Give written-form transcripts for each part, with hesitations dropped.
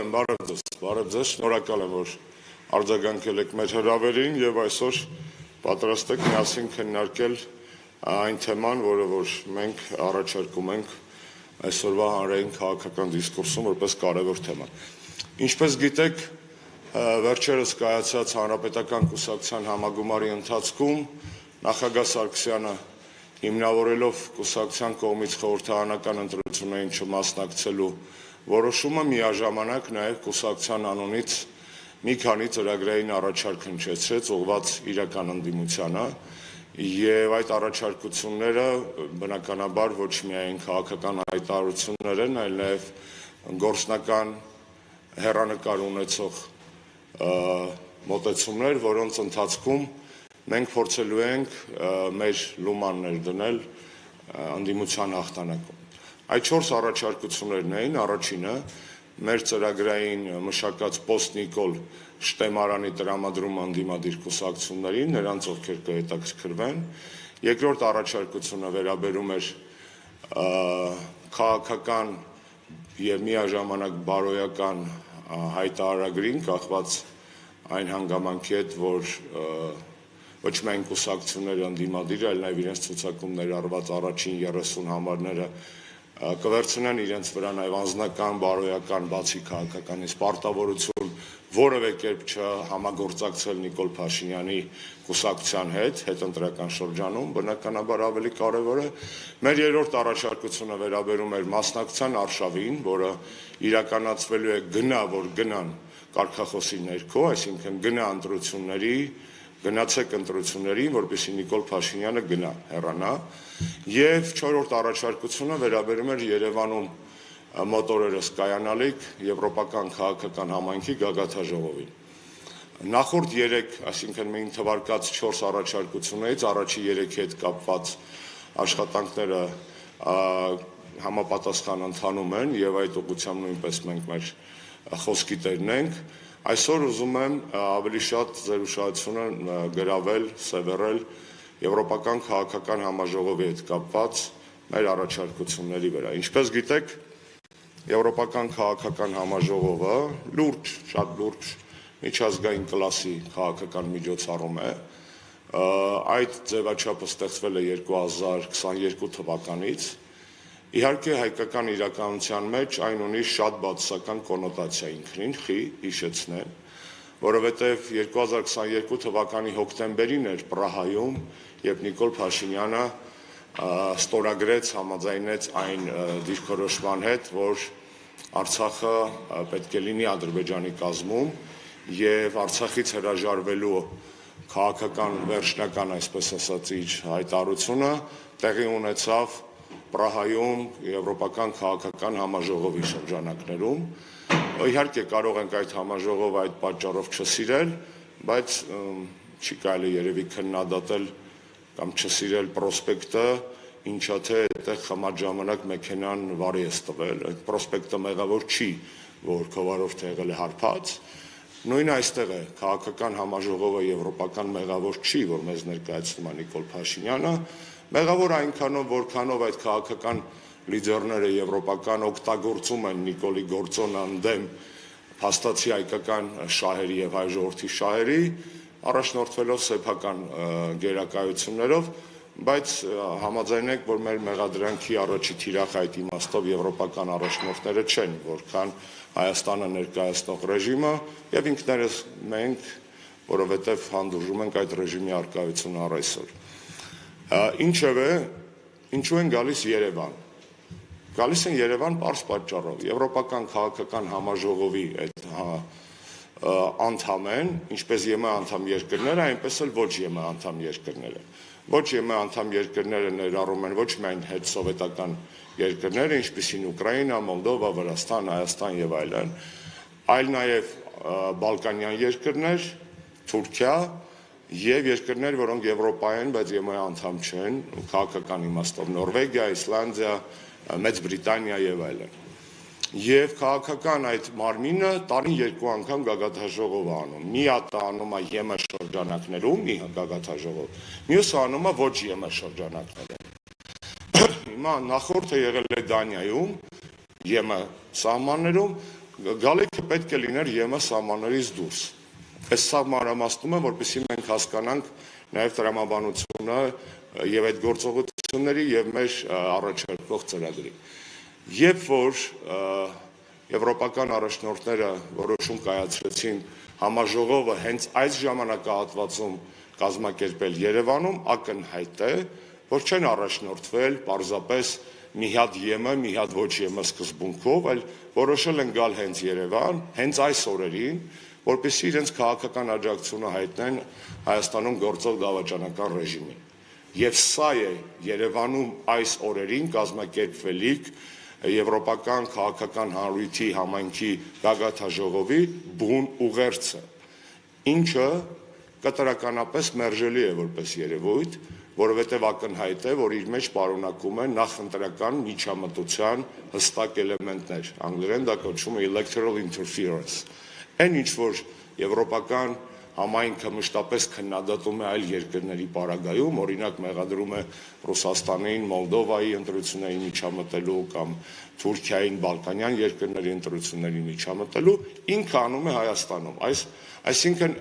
եմ, բարև ձեզ, շնորհակալ եմ, որ արձագանքել եք մեր հրավերին եւ այսօր պատրաստ եք միասին քննարկել այն թեման, որը որ մենք առաջարկում ենք այսօրվա հանրային քաղաքական դիսկուրսում որպես կարևոր թեմա։ Ինչպես գիտեք, վերջերս կայացած հանրապետական կուսակցության համագումարի ընթացքում նախագահ Սարգսյանը հիմնավորելով կուսակցության կողմից խորհրդարանական ընտրություններին չմասնակցելու որոշումը միաժամանակ նաև կուսակցության անունից մի քանի ծրագրային առաջարկ հնչեցրեց ուղղված իրական ընդդիմությանը եւ այդ առաջարկությունները բնականաբար ոչ միայն քաղաքական հայտարարություններ են, այլ նաև գործնական հեռանկար ունեցող մոտեցումներ, որոնց ընթացքում մենք փորձելու ենք մեր լումաններ դնել ընդդիմության հաղթանակում։ Այդ 4 առաջարկություններն էին, առաջինը մեր ծրագրային մշակած Պոստնիկոլ շտեմարանի տրամադրումը ընդդիմադիր կուսակցություններին, նրանց ովքեր կհետաքրքրվեն։ Երկրորդ առաջարկությունը վերաբերում էր քաղաքական եւ միաժամանակ բարոյական հայտարարագրին, կախված այն հանգամանքի հետ, որ ոչ միայն կուսակցությունները ընդդիմադիր, այլ նաև իրենց ցուցակում ներառված առաջին 30 համարները կվերցնեն իրենց վրա նաև անձնական, բարոյական, բացի քաղաքականից պարտավորություն որևէ կերպ չհամագործակցել Նիկոլ Փաշինյանի կուսակցության հետ հետընտրական շրջանում, բնականաբար ավելի կարևոր է։ Մեր երրորդ առաջարկությունը վերաբերում էր մասնակցության արշավին, որը իրականացվելու է գնա, որ գնան կարգախոսի ներքո, այսինքն գնա ընտրությունների գնացեք ընտրություններին, որպեսզի Նիկոլ Փաշինյանը գնա հեռանա, եւ չորրորդ առաջարկությունը վերաբերում էր Երևանում մոտորերս կայանալիք եվրոպական քաղաքական համայնքի գագաթաժողովին։ Նախորդ 3, այսինքն մենք թվարկած 4 առաջարկություններից առաջի 3-ի հետ կապված աշխատանքները համապատասխան ընթանում են եւ այդ ուղղությամբ նույնպես մենք մեր խոսքի տերն ենք։ Այսօր ուզում եմ ավելի շատ ձեր ուշադրությունը գրավել, սևեռել եվրոպական քաղաքական համաժողովի հետ կապված մեր առաջարկությունների վրա։ Ինչպես գիտեք, եվրոպական քաղաքական համաժողովը լուրջ, շատ լուրջ միջազգային կլասի քաղաքական միջոցառում է։ Այդ ձևաչափը ստեղծվել է 2022 թվականից։ Իհարկե հայկական իրականության մեջ այն ունի շատ բացասական կոնոտացիա ինքնին, հիշեցնեմ, որովհետև 2022 թվականի հոկտեմբերին էր Պրահայում, երբ Նիկոլ Փաշինյանը ստորագրեց, համաձայնեց այն դիրքորոշման հետ, որ Արցախը պետք է լինի Ադրբեջանի կազմում եւ Արցախից հրաժարվելու քաղաքական վերջնական, այսպես ասած, իր հայտարարությունը տեղի ունեցավ Պրահայում եվրոպական քաղաքական համաժողովի շրջանակներում։ Իհարկե կարող ենք այդ համաժողովը այդ պատճառով չսիրել, բայց չի կարելի երևի քննադատել կամ չսիրել պրոսպեկտը, ինչա թե այդտեղ խմած ժամանակ մեքենան վարի է տվել, այդ պրոսպեկտը մեղավոր չի, որ քովարովը եղել է հարբած։ Նույնը այստեղ է, քաղաքական համաժողովը եվրոպական մեղավոր չի, որ մեզ ներկայացնում է Նիկոլ Փաշինյանը, մեղավոր այնքանով, որքանով այդ քաղաքական լիդերները եվրոպական օգտագործում են Նիկոլի գործոնը ընդդեմ փաստացի հայկական շահերի եւ հայ ժողովրդի շահերի, առաջնորդվելով սեփական գերակայություններով, բայց համաձայնենք, որ մեր մեղադրանքի առաջի թիրախ այդ իմաստով եվրոպական առաջնորդները չեն, որքան Հայաստանը ներկայացնող ռեժիմը եւ ինքներս մենք, որովհետեւ հանդուրժում ենք այդ ռեժիմի առկայությունը առ այսօր։ Ինչևէ, ինչու են գալիս Երևան։ Գալիս են Երևան պարզ պատճառով։ Եվրոպական քաղաքական համաժողովի այդ անդամ են, ինչպես ԵՄ անդամ երկրները, այնպես էլ ոչ ԵՄ անդամ երկրները։ Ոչ ԵՄ անդամ երկրները ներառում են ոչ միայն հետսովետական երկրները, ինչպիսին Ուկրաինա, Մոլդովա, Վրաստան, Հայաստան եւ այլն, այլ նաեւ բալկանյան երկրներ, Թուրքիա եւ երկրներ, որոնք Եվրոպայեն, բայց ԵՄ անդամ չեն, քաղաքական իմաստով Նորվեգիա, Իսլանդիա, Մեծ Բրիտանիա եւ այլն։ Եվ քաղաքական այդ մարմինը տարին 2 անգամ գագաթաժողով է անում։ Մի հատ անում է ԵՄ շրջանակներում, մի գագաթաժողով, մյուսը անում է ոչ ԵՄ շրջանակներում։ Հիմա նախորդը եղել է Դանիայում, ԵՄ սահմաններում, գալիքը պետք է լիներ ԵՄ սահմաններից դուրս։ Այս սա մանրամասնում եմ, որպեսզի մենք հասկանանք նաև տրամաբանությունը եւ այդ գործողությունների եւ մեր առաջարկվող ծրագրի։ Երբ որ եվրոպական առաջնորդները որոշում կայացրեցին համաժողովը հենց այս ժամանակահատվածում կազմակերպել Երևանում, ակնհայտ է, որ չեն առաջնորդվել պարզապես մի հատ ԵՄ, մի հատ ոչ ԵՄ սկզբունքով, այլ որոշել են գալ հենց Երևան, հենց այս օրերին, որպեսզի իրենց քաղաքական աջակցությունը հայտնեն Հայաստանում գործող դավաճանական ռեժիմին։ Եվ սա է Երևանում այս օրերին կազմակերպվելիք Եվրոպական քաղաքական հանրույթի համայնքի գագաթնաժողովի բուն ուղերձը, ինչը կտրականապես մերժելի է որպես երևույթ, որովհետև ակնհայտ է, որ իր մեջ պարունակում է նախընտրական միջամտության հստակ էլեմենտներ, անգլերեն դա կոչվում է electoral interference։ Այն ինչ որ եվրոպական համայնքը մշտապես քննադատում է այլ երկրների պարագայում, օրինակ մեղադրում է Ռուսաստանին, Մոլդովայի ընտրությունների միջամտելու կամ Թուրքիային, Բալկանյան երկրների ընտրությունների միջամտելու, ինքը անում է Հայաստանում։ Այսինքն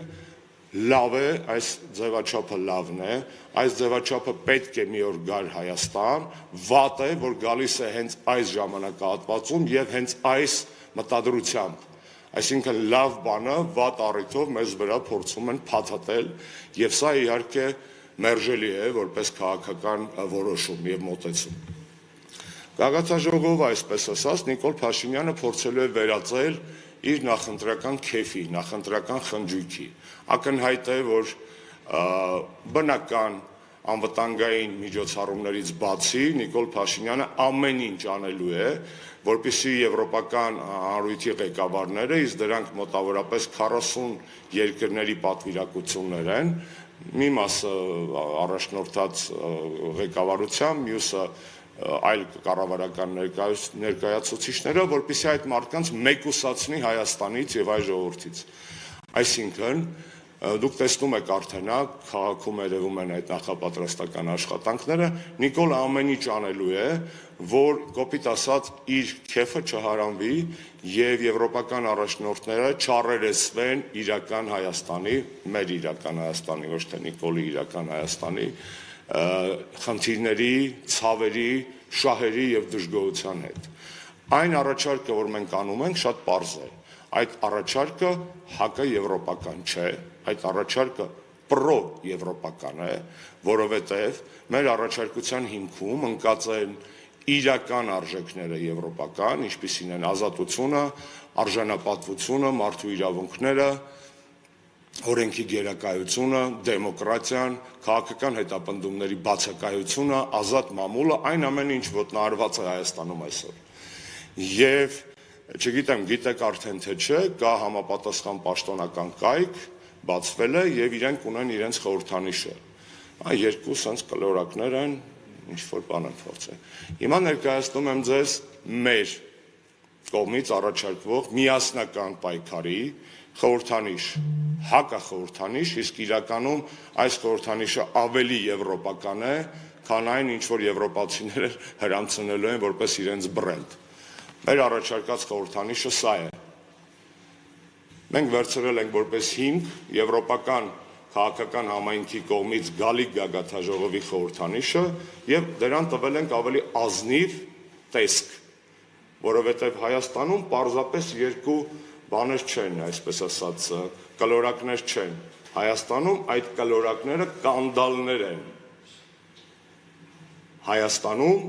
լավ է, այս ձևաչափը լավն է, այս ձևաչափը պետք է մի օր գար Հայաստան, վատ է, որ գալիս է հենց այս ժամանակահատվածում եւ հենց այս մտադրությամբ։ Այսինքն լավ բանը վատ առիթով մեզ վրա փորձում են փաթաթել եւ սա իհարկե մերժելի է որպես քաղաքական որոշում եւ մոտեցում։ Գագաթնաժողովը, այսպես ասած, Նիկոլ Փաշինյանը փորձելու է վերածել իր նախընտրական քեֆի, նախընտրական խնջույքի։ Ակնհայտ է, որ բնական անվտանգային միջոցառումներից բացի Նիկոլ Փաշինյանը ամեն ինչ անելու է, որպեսզի եվրոպական հանրույթի ղեկավարները, իսկ դրանք մոտավորապես 40 երկրների պատվիրակություններ են, մի մասը առաջնորդած ղեկավարությամբ, մյուսը այլ կառավարական ներկայացուցիչները, որպեսզի այդ մարդկանց մեկուսացնի Հայաստանից եւ այլ ժողովրդից։ Այսինքն դուք տեսնում եք արդեն, քաղաքում երևում են այդ նախապատրաստական աշխատանքները, Նիկոլը ամեն ինչ անելու է, որ կոպիտ ասած իր քեֆը չհարանվի եւ եվրոպական առաջնորդները չառերեսվեն իրական Հայաստանի, մեր իրական Հայաստանի, ոչ թե Նիկոլի իրական Հայաստանի խնդիրների, ցավերի, շահերի եւ դժգոհության հետ։ Այն առաջարկը, որ մենք անում ենք, շատ պարզ է։ Այդ առաջարկը հակաեվրոպական չէ, այդ առաջարկը պրո-եվրոպական է, որովհետև մեր առաջարկության հիմքում ընկած են իրական արժեքները եվրոպական, ինչպիսին են ազատությունը, արժանապատվությունը, մարդու իրավունքները, օրենքի գերակայությունը, դեմոկրատիան, քաղաքական հետապնդումների բացակայությունը, ազատ մամուլը, այն ամենը, ինչ ոտնահարված է Հայաստանում այսօր։ Եվ չգիտեմ, գիտեք արդեն թե չէ, կա համապատասխան պաշտոնական կայք, բացվել է եւ իրենք ունեն իրենց խորհրդանիշը։ Երկու sense կլորակներ են, ինչ որ բան են փորձել։ Հիմա ներկայացնում եմ ձեզ մեր կողմից առաջարկվող միասնական պայքարի խորհրդանիշ, հակախորհրդանիշ, իսկ իրականում այս խորհրդանիշը ավելի եվրոպական է, քան այն, ինչ որ եվրոպացիները հրանցնելու են որպես իրենց բրենդ։ Մեր առաջարկած խորհրդանիշը սա է։ Մենք վերցրել ենք որպես հիմք եվրոպական քաղաքական համայնքի կողմից գալիք գագաթնաժողովի խորհրդանիշը եւ դրան տվել ենք ավելի ազնիվ տեսք, որովհետեւ Հայաստանում պարզապես երկու բաներ չեն, այսպես ասած, կլորակներ չեն։ Հայաստանում այդ կլորակները կանդալներ են։ Հայաստանում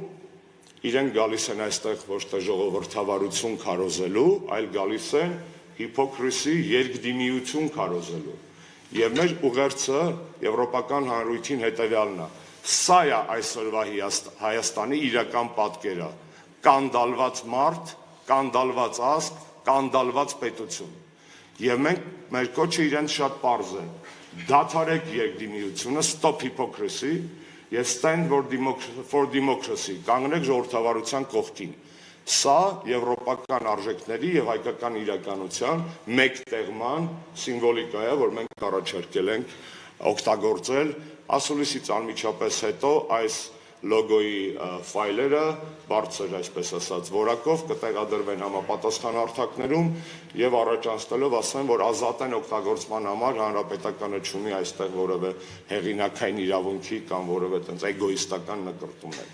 իրենք գալիս են այստեղ ոչ թե ժողովրդավարություն քարոզելու, այլ գալիս են հիպոկրիսի երկդիմիություն քարոզելու։ Եվ մեր ուղերձը եվրոպական հանրույթին հետևյալն է։ Սա է այսօրվա Հայաստանի իրական պատկերը։ Կանդալված մարդ, կանդալված ազգ, կանդալված պետություն։ Եվ մենք մեր կոչը իրենց շատ պարզ է։ Դադարեք երկդիմիությունը, stop hypocrisy եւ stand for democracy, կանգնեք ժողովրդավարության կողքին։ Սա եվրոպական արժեքների եւ հայկական իրականության մեկտեղման սիմվոլիկա է, որ մենք առաջարկել ենք օգտագործել ասուլիսից անմիջապես հետո այս լոգոյի ֆայլերը բարձր, այսպես ասած, որակով կտեղադրվեն համապատասխան հարթակներում եւ առաջանցնելով ասեմ, որ ազատ են օգտագործման համար հանրապետականը չունի այստեղ որևէ հեղինակային իրավունքի կամ որևէ տենց էգոիստական նկրտումներ։